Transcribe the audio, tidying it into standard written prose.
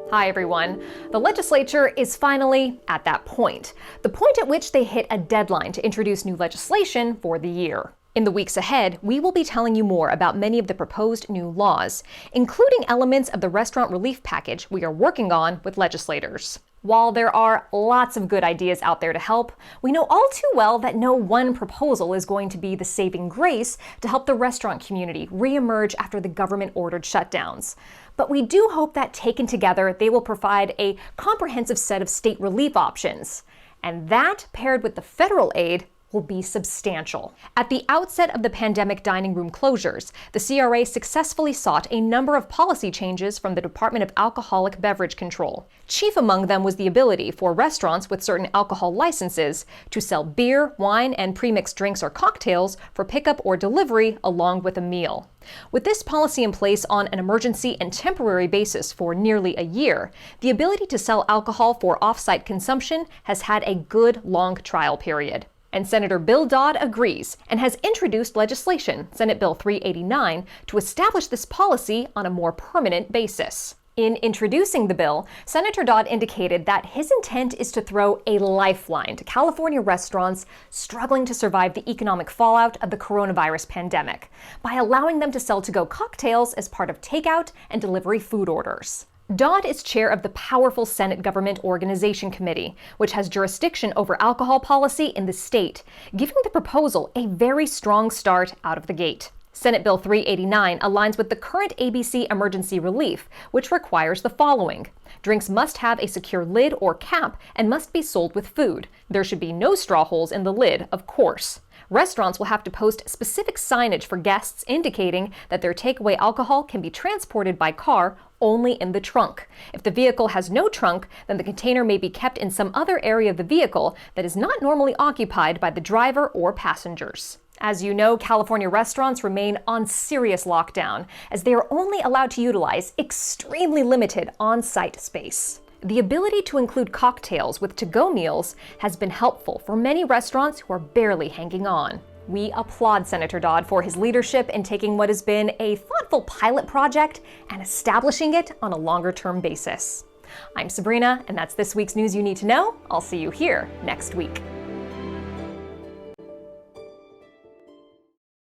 Hi everyone. The legislature is finally at that point, the point at which they hit a deadline to introduce new legislation for the year. In the weeks ahead, we will be telling you more about many of the proposed new laws, including elements of the restaurant relief package we are working on with legislators. While there are lots of good ideas out there to help, we know all too well that no one proposal is going to be the saving grace to help the restaurant community reemerge after the government-ordered shutdowns. But we do hope that taken together, they will provide a comprehensive set of state relief options. And that, paired with the federal aid, will be substantial. At the outset of the pandemic dining room closures, the CRA successfully sought a number of policy changes from the Department of Alcoholic Beverage Control. Chief among them was the ability for restaurants with certain alcohol licenses to sell beer, wine, and pre-mixed drinks or cocktails for pickup or delivery along with a meal. With this policy in place on an emergency and temporary basis for nearly a year, the ability to sell alcohol for off-site consumption has had a good long trial period. And Senator Bill Dodd agrees and has introduced legislation, Senate Bill 389, to establish this policy on a more permanent basis. In introducing the bill, Senator Dodd indicated that his intent is to throw a lifeline to California restaurants struggling to survive the economic fallout of the coronavirus pandemic by allowing them to sell to-go cocktails as part of takeout and delivery food orders. Dodd is chair of the powerful Senate Government Organization Committee, which has jurisdiction over alcohol policy in the state, giving the proposal a very strong start out of the gate. Senate Bill 389 aligns with the current ABC emergency relief, which requires the following. Drinks must have a secure lid or cap and must be sold with food. There should be no straw holes in the lid, of course. Restaurants will have to post specific signage for guests indicating that their takeaway alcohol can be transported by car only in the trunk. If the vehicle has no trunk, then the container may be kept in some other area of the vehicle that is not normally occupied by the driver or passengers. As you know, California restaurants remain on serious lockdown, as they are only allowed to utilize extremely limited on-site space. The ability to include cocktails with to-go meals has been helpful for many restaurants who are barely hanging on. We applaud Senator Dodd for his leadership in taking what has been a thoughtful pilot project and establishing it on a longer-term basis. I'm Sabrina, and that's this week's news you need to know. I'll see you here next week.